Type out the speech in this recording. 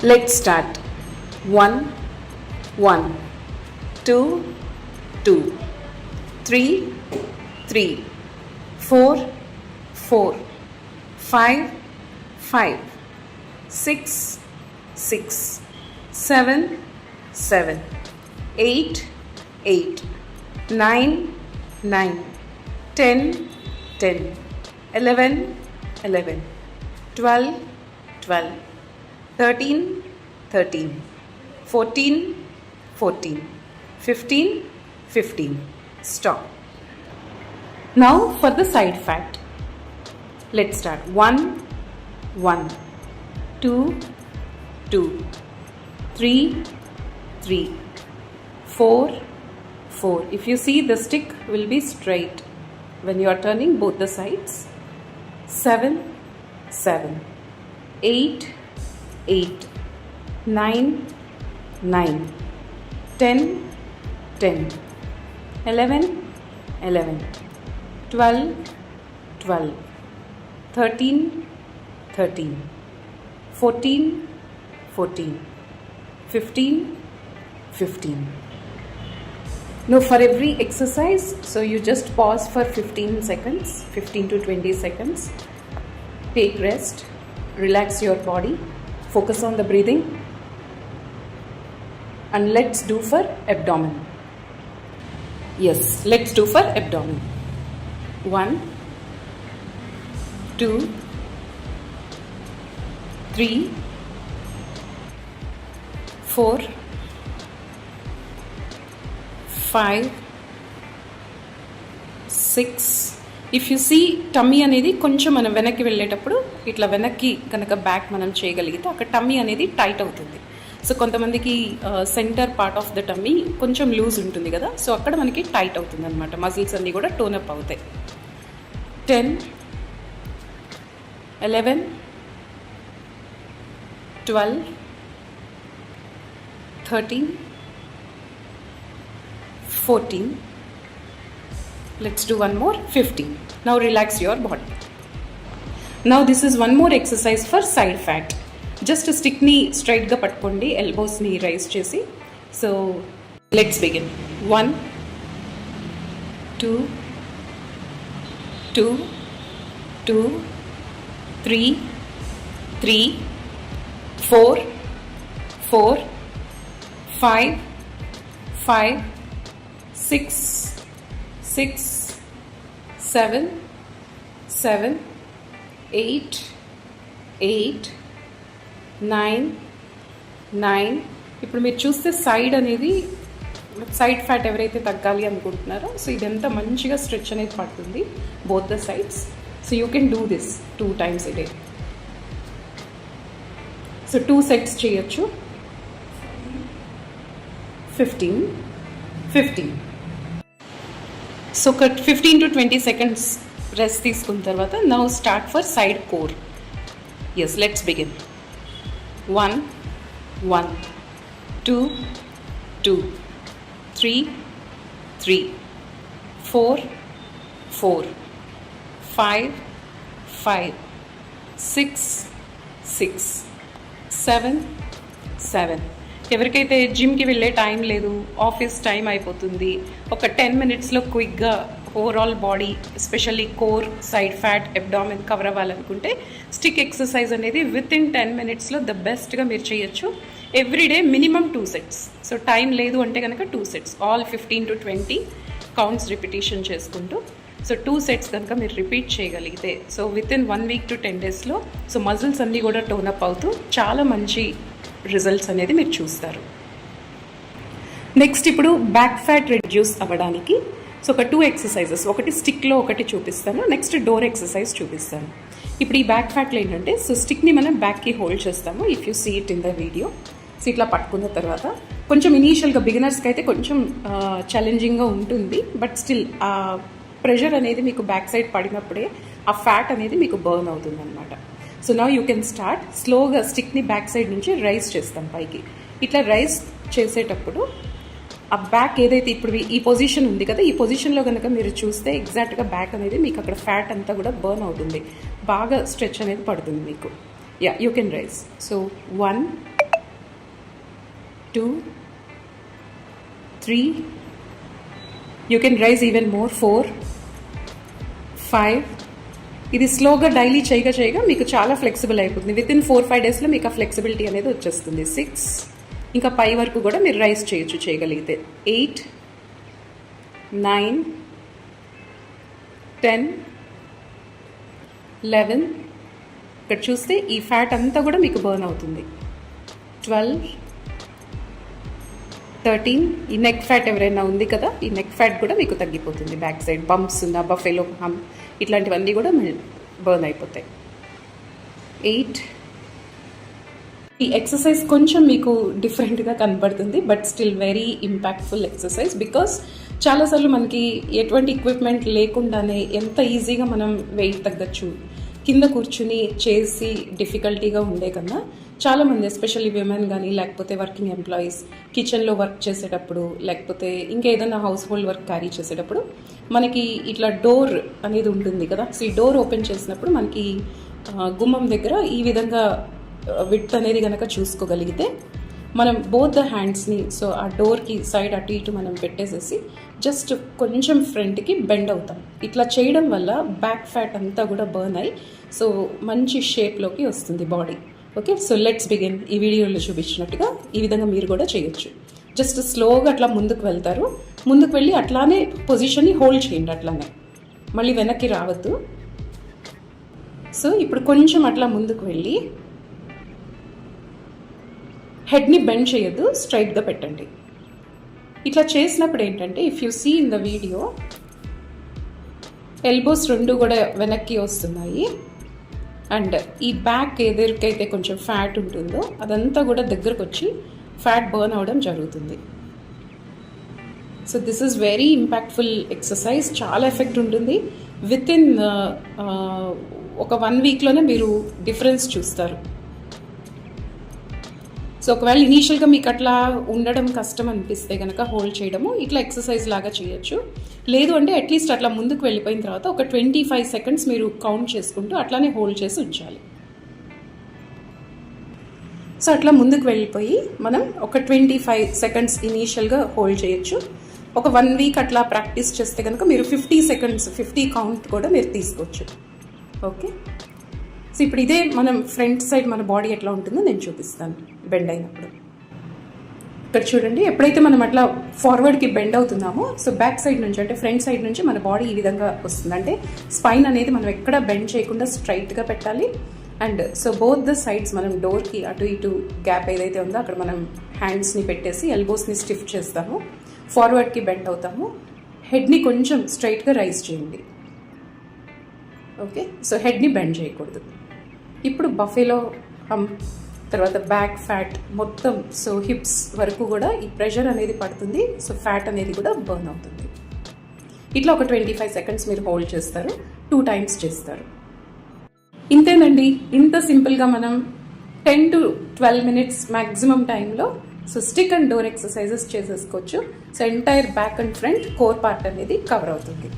Let's start. 1, 1, 2, 2, 3, 3, 4, 4, 5, 5, 6, 6, 7, 7, 8, 8, 9, 9, 10, 10, 11, 11, 12, 12, 13, 13, 14, 14, 15, 15. Stop. Now for the side fat. Let's start. 1, 1, 2, 2, 3, 3, 4, 4. If you see, the stick will be straight when you are turning both the sides. 7, 7, 8, 8, 9, 9, 10, 10, 11, 11, 12, 12, 13, 13, 14, 14, 15, 15. Now for every exercise, so you just pause for 15 seconds, 15 to 20 seconds. Take rest, relax your body, focus on the breathing, and let's do for abdomen. Yes, let's do for abdomen. 1, 2, 3, 4, 5, 6. If you see tummy అనేది కొంచెం మనం వెనక్కి వెళ్ళేటప్పుడు ఇట్లా వెనక్కి కనుక back మనం చేయగలిగితే అక్కడ టమ్మీ అనేది టైట్ అవుతుంది. సో కొంతమందికి centre part of the tummy కొంచెం లూజ్ ఉంటుంది కదా, సో అక్కడ మనకి టైట్ అవుతుంది అనమాట. మజిల్స్ అన్నీ కూడా టోనప్ అవుతాయి. 10, 11, 12, 13, 14. Let's do one more. 15. Now relax your body. Now this is one more exercise for side fat. Just stick ni straight ga pattukondi, elbows ni raise chesi. So let's begin. 1, 2, 2, 2, 3, 3, 4, 4, 5, 5, 6, 6, 7, 7, 8, 8, 9, 9. ఇప్పుడు మీరు చూస్తే side అనేది side fat ఎవరైతే తగ్గాలి అనుకుంటున్నారో so ఇదంతా మంచిగా stretch అనేది పడుతుంది both the sides. So you can do this 2 times a day. So 2 sets చేయొచ్చు. 15, 15. సో ఒక 15 to 20 seconds రెస్ట్ తీసుకున్న తర్వాత now start for side core. Yes, let's begin. 1, 1, 2, 2, 3, 3, 4, 4, 5, 5, 6, 6, 7, 7. ఎవరికైతే జిమ్కి వెళ్ళే టైం లేదు, ఆఫీస్ టైం అయిపోతుంది, ఒక 10 minutesలో క్విక్గా overall body especially core, side fat, abdomen cover అవ్వాలనుకుంటే స్టిక్ ఎక్సర్సైజ్ అనేది విత్ ఇన్ 10 minutesలో ద బెస్ట్గా మీరు చేయొచ్చు. Everyday minimum 2 sets. So time లేదు అంటే కనుక 2 sets, all 15 to 20 counts repetition చేసుకుంటూ. సో 2 sets కనుక మీరు రిపీట్ చేయగలిగితే so within 1 week to 10 daysలో సో మజిల్స్ అన్నీ కూడా టోనప్ అవుతూ చాలా మంచి రిజల్ట్స్ అనేది మీరు చూస్తారు. నెక్స్ట్ ఇప్పుడు బ్యాక్ ఫ్యాట్ రిడ్యూస్ అవ్వడానికి సో ఒక 2 exercises, ఒకటి స్టిక్లో ఒకటి చూపిస్తాను, నెక్స్ట్ డోర్ ఎక్సర్సైజ్ చూపిస్తాను. ఇప్పుడు ఈ బ్యాక్ ఫ్యాట్లో ఏంటంటే సో స్టిక్ని మనం బ్యాక్కి హోల్డ్ చేస్తాము. If you see it in the video. So ఇట్లా పట్టుకున్న తర్వాత కొంచెం ఇనీషియల్గా బిగినర్స్కి అయితే కొంచెం ఛాలెంజింగ్గా ఉంటుంది, బట్ స్టిల్ ఆ ప్రెషర్ అనేది మీకు బ్యాక్ సైడ్ పడినప్పుడే ఆ ఫ్యాట్ అనేది మీకు బర్న్ అవుతుంది అనమాట. So now you can start స్లోగా స్టిక్ని బ్యాక్ సైడ్ నుంచి రైజ్ చేస్తాం పైకి. ఇట్లా రైజ్ చేసేటప్పుడు ఆ బ్యాక్ ఏదైతే ఇప్పుడు ఈ పొజిషన్ ఉంది కదా, ఈ పొజిషన్లో కనుక మీరు చూస్తే ఎగ్జాక్ట్గా బ్యాక్ అనేది మీకు అక్కడ ఫ్యాట్ అంతా కూడా బర్న్ అవుతుంది, బాగా స్ట్రెచ్ అనేది పడుతుంది మీకు. Yeah, you can raise. So 1, 2, 3, you can rise even more, 4, 5. ఇది స్లోగా డైలీ చేయగా మీకు చాలా ఫ్లెక్సిబుల్ అయిపోతుంది. వితిన్ 4-5 డేస్లో మీకు ఆ ఫ్లెక్సిబిలిటీ అనేది వచ్చేస్తుంది. 6, ఇంకా పై వరకు కూడా మీరు రైజ్ చేయగలిగితే. 8, 9, 10, 11. ఇక్కడ చూస్తే ఈ ఫ్యాట్ అంతా కూడా మీకు బర్న్ అవుతుంది. 12, 13. ఈ నెక్ ఫ్యాట్ ఎవరైనా ఉంది కదా, ఈ నెక్ ఫ్యాట్ కూడా మీకు తగ్గిపోతుంది. బ్యాక్ సైడ్ బంప్స్ ఉన్న బఫెలో హమ్ ఇట్లాంటివన్నీ కూడా బర్న్ అయిపోతాయి. 8. ఈ ఎక్సర్సైజ్ కొంచెం మీకు డిఫరెంట్గా కనబడుతుంది, but still very impactful exercise. Because చాలాసార్లు మనకి ఎటువంటి ఎక్విప్మెంట్ లేకుండానే ఎంత ఈజీగా మనం వెయిట్ తగ్గచ్చు. కింద కూర్చుని చేసి డిఫికల్టీగా ఉండే కన్నా చాలామంది ఎస్పెషల్లీ విమెన్ కానీ లేకపోతే వర్కింగ్ ఎంప్లాయీస్ కిచెన్లో వర్క్ చేసేటప్పుడు లేకపోతే ఇంకా ఏదైనా హౌస్ హోల్డ్ వర్క్ క్యారీ చేసేటప్పుడు మనకి ఇట్లా డోర్ అనేది ఉంటుంది కదా. సో ఈ డోర్ ఓపెన్ చేసినప్పుడు మనకి గుమ్మం దగ్గర ఈ విధంగా విడ్త్ అనేది కనుక చూసుకోగలిగితే మనం బోత్ ద హ్యాండ్స్ని సో ఆ డోర్కి సైడ్ అటు ఇటు మనం పెట్టేసేసి జస్ట్ కొంచెం ఫ్రంట్కి బెండ్ అవుతాం. ఇట్లా చేయడం వల్ల బ్యాక్ ఫ్యాట్ అంతా కూడా బర్న్ అయ్యి సో మంచి షేప్లోకి వస్తుంది body. Okay, so let's begin. ఈ వీడియోలో చూపించినట్టుగా ఈ విధంగా మీరు కూడా చేయొచ్చు. జస్ట్ స్లోగా అట్లా ముందుకు వెళ్తారు. ముందుకు వెళ్ళి అట్లానే పొజిషన్ని హోల్డ్ చేయండి. అట్లానే మళ్ళీ వెనక్కి రావద్దు. సో ఇప్పుడు కొంచెం అట్లా ముందుకు వెళ్ళి హెడ్ని బెండ్ చేయొద్దు, స్ట్రైట్గా పెట్టండి. ఇట్లా చేసినప్పుడు ఏంటంటే if you see in the video elbows రెండు కూడా వెనక్కి వస్తున్నాయి. అండ్ ఈ బ్యాక్ ఏదైతే కొంచెం ఫ్యాట్ ఉంటుందో అదంతా కూడా దగ్గరకు వచ్చి ఫ్యాట్ బర్న్ అవ్వడం జరుగుతుంది. So this is very impactful exercise. చాలా ఎఫెక్ట్ ఉంటుంది. విత్ ఇన్ ఒక 1 వీక్లోనే మీరు డిఫరెన్స్ చూస్తారు. సో ఒకవేళ ఇనీషియల్గా మీకు అట్లా ఉండడం కష్టం అనిపిస్తే కనుక హోల్డ్ చేయడము ఇట్లా ఎక్సర్సైజ్ లాగా చేయొచ్చు. లేదు అంటే అట్లీస్ట్ అట్లా ముందుకు వెళ్ళిపోయిన తర్వాత ఒక 25 సెకండ్స్ మీరు కౌంట్ చేసుకుంటూ అట్లానే హోల్డ్ చేసి ఉంచాలి. సో అట్లా ముందుకు వెళ్ళిపోయి మనం ఒక 25 సెకండ్స్ ఇనీషియల్గా హోల్డ్ చేయొచ్చు. ఒక 1 వీక్ అట్లా ప్రాక్టీస్ చేస్తే కనుక మీరు 50 సెకండ్స్ 50 కౌంట్ కూడా మీరు తీసుకోవచ్చు. ఓకే, సో ఇప్పుడు ఇదే మనం ఫ్రంట్ సైడ్ మన బాడీ ఎట్లా ఉంటుందో నేను చూపిస్తాను బెండ్ అయినప్పుడు. ఇక్కడ చూడండి, ఎప్పుడైతే మనం అట్లా ఫార్వర్డ్కి బెండ్ అవుతున్నామో సో బ్యాక్ సైడ్ నుంచి అంటే ఫ్రంట్ సైడ్ నుంచి మన బాడీ ఈ విధంగా వస్తుంది. అంటే స్పైన్ అనేది మనం ఎక్కడ బెండ్ చేయకుండా స్ట్రైట్గా పెట్టాలి. And so both the sides మనం డోర్కి అటు ఇటు గ్యాప్ ఏదైతే ఉందో అక్కడ మనం హ్యాండ్స్ని పెట్టేసి ఎల్బోస్ని స్టిఫ్ చేస్తాము. ఫార్వర్డ్కి బెండ్ అవుతాము. హెడ్ని కొంచెం స్ట్రైట్గా రైజ్ చేయండి. ఓకే, సో హెడ్ని బెండ్ చేయకూడదు. ఇప్పుడు బఫెలో హమ్ తర్వాత బ్యాక్ ఫ్యాట్ మొత్తం సో హిప్స్ వరకు కూడా ఈ ప్రెషర్ అనేది పడుతుంది. సో ఫ్యాట్ అనేది కూడా బర్న్ అవుతుంది. ఇట్లా ఒక 25 సెకండ్స్ మీరు హోల్డ్ చేస్తారు. 2 టైమ్స్ చేస్తారు. ఇంతేనండి. ఇంత సింపుల్గా మనం 10 to 12 మినిట్స్ మ్యాక్సిమం టైంలో so stick and door exercises చేసేసుకోవచ్చు. So entire back and front core part అనేది కవర్ అవుతుంది.